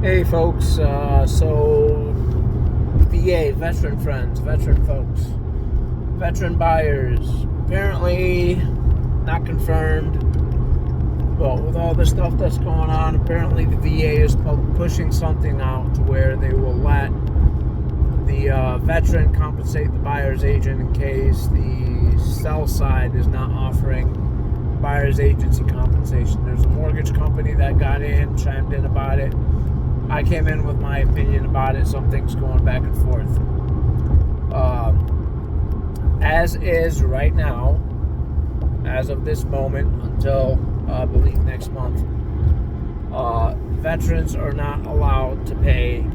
Hey folks, so VA, veteran friends, veteran folks, veteran buyers, apparently not confirmed, but with all the stuff that's going on, apparently the VA is pushing something out to where they will let the veteran compensate the buyer's agent in case the sell side is not offering buyer's agency compensation. There's a mortgage company that got in, chimed in about it. I came in with my opinion about it. Some things going back and forth. As is right now, as of this moment until I believe next month, veterans are not allowed to pay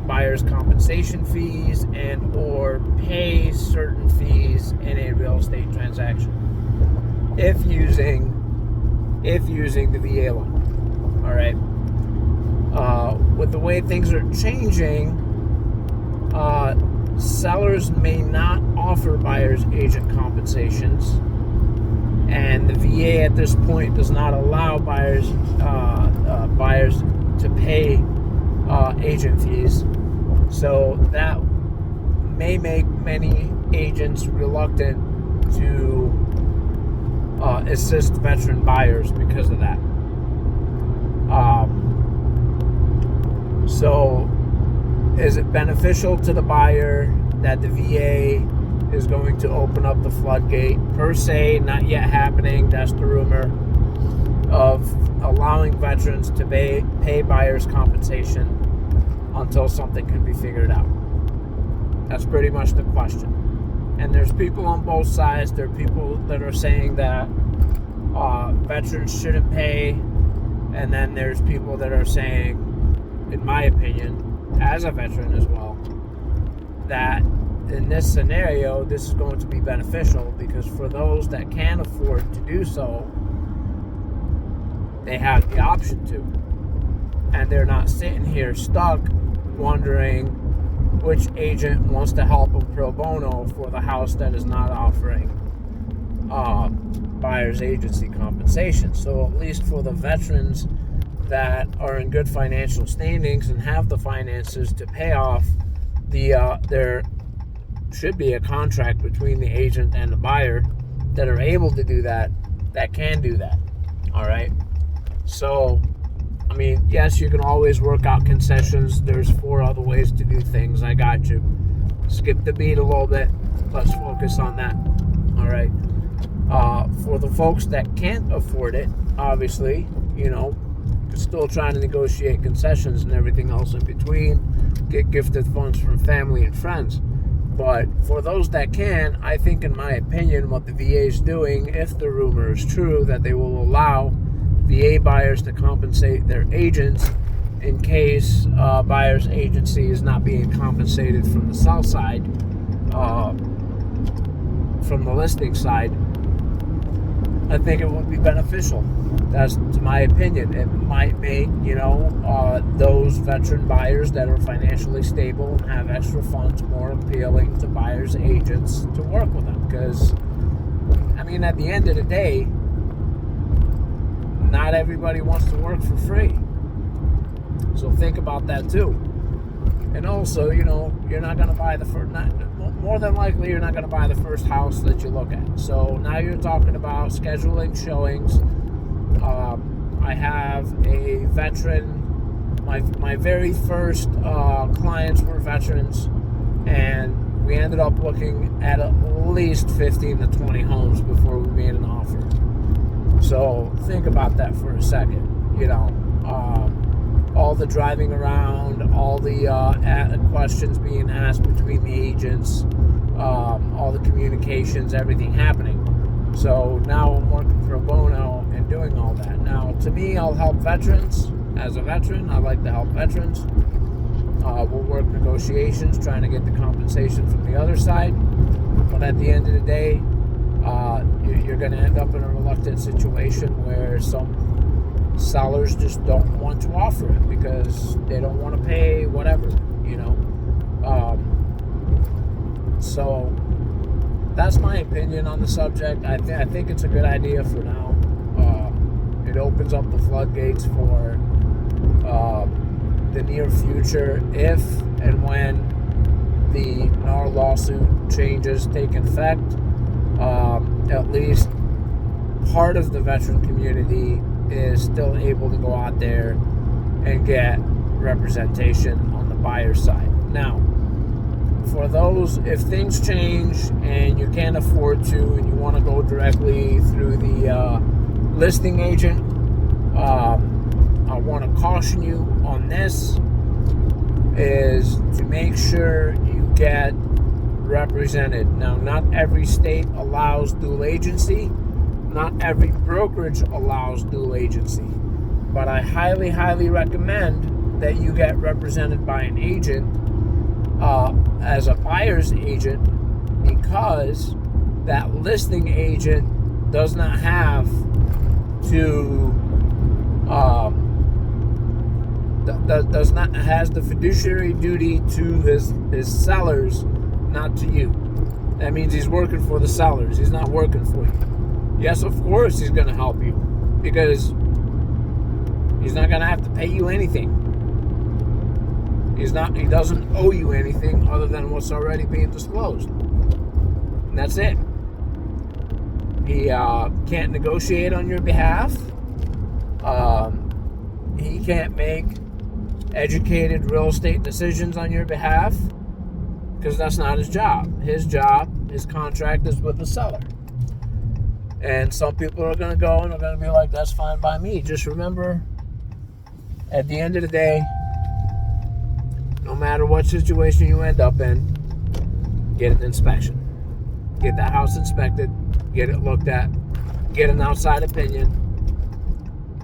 buyer's compensation fees and or pay certain fees in a real estate transaction if using the VA loan. All right. With the way things are changing, sellers may not offer buyer's agent compensations, and the VA at this point does not allow buyers to pay agent fees. So that may make many agents reluctant to assist veteran buyers because of that. So is it beneficial to the buyer that the VA is going to open up the floodgate? Per se, not yet happening. That's the rumor of allowing veterans to pay buyers compensation until something can be figured out. That's pretty much the question. And there's people on both sides. There are people that are saying that veterans shouldn't pay, and then there's people that are saying, in my opinion, as a veteran as well, that in this scenario, this is going to be beneficial because for those that can afford to do so, they have the option to. And they're not sitting here stuck wondering which agent wants to help them pro bono for the house that is not offering buyer's agency compensation. So at least for the veterans that are in good financial standings and have the finances to pay off there should be a contract between the agent and the buyer that are able to do that can do that. All right. So, I mean, yes, you can always work out concessions. There's 4 other ways to do things. I got you. Skip the beat a little bit. Let's focus on that. All right. For the folks that can't afford it, obviously, still trying to negotiate concessions and everything else in between, get gifted funds from family and friends. But for those that can, I think, in my opinion, what the VA is doing, if the rumor is true, that they will allow VA buyers to compensate their agents in case buyer's agency is not being compensated from the sell side, from the listing side. I think it would be beneficial. That's to my opinion. It might make, those veteran buyers that are financially stable and have extra funds more appealing to buyers' agents to work with them. Because, I mean, at the end of the day, not everybody wants to work for free. So think about that too. And also, you're not going to buy more than likely, you're not going to buy the first house that you look at. So now you're talking about scheduling showings. I have a veteran. My very first clients were veterans, and we ended up looking at least 15 to 20 homes before we made an offer. So think about that for a second. All the driving around, all the questions being asked between the agents, all the communications, everything happening. So now I'm working pro bono and doing all that. Now, to me, I'll help veterans. As a veteran, I like to help veterans. We'll work negotiations, trying to get the compensation from the other side. But at the end of the day, you're going to end up in a reluctant situation where some sellers just don't want to offer it because they don't want to pay whatever, So that's my opinion on the subject. I think it's a good idea for now. It opens up the floodgates for the near future, if and when the NAR lawsuit changes take effect, at least part of the veteran community is still able to go out there and get representation on the buyer side. Now, for those, if things change and you can't afford to and you want to go directly through the listing agent, I want to caution you on this is to make sure you get represented. Now, not every state allows dual agency. Not every brokerage allows dual agency. But I highly, highly recommend that you get represented by an agent as a buyer's agent, because that listing agent does not have to has the fiduciary duty to his sellers, not to you. That means he's working for the sellers. He's not working for you. Yes, of course he's going to help you, because he's not going to have to pay you anything. He doesn't owe you anything other than what's already being disclosed. And that's it. He can't negotiate on your behalf. He can't make educated real estate decisions on your behalf, because that's not his job. His contract is with the seller. And some people are going to go and are going to be like, that's fine by me. Just remember, at the end of the day, no matter what situation you end up in, get an inspection. Get that house inspected. Get it looked at. Get an outside opinion.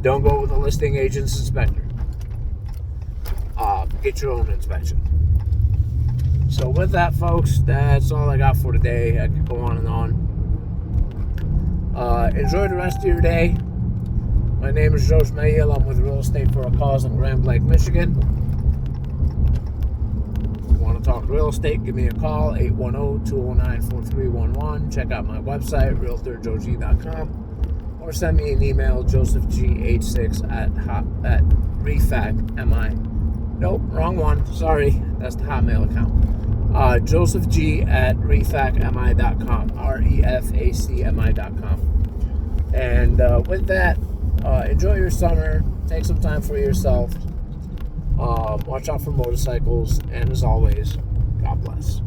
Don't go with a listing agent's inspector. Get your own inspection. So with that, folks, that's all I got for today. I could go on and on. Enjoy the rest of your day. My name is Joe Schmeiel. I'm with Real Estate for a Cause in Grand Blanc, Michigan. If you want to talk real estate, give me a call, 810-209-4311. Check out my website, realtorjoeg.com, or send me an email, josephgh6 at refacmi. Nope, wrong one. Sorry, that's the Hotmail account. josephg at refacmi.com, refacmi.com. And with that, enjoy your summer. Take some time for yourself. Watch out for motorcycles. And as always, God bless.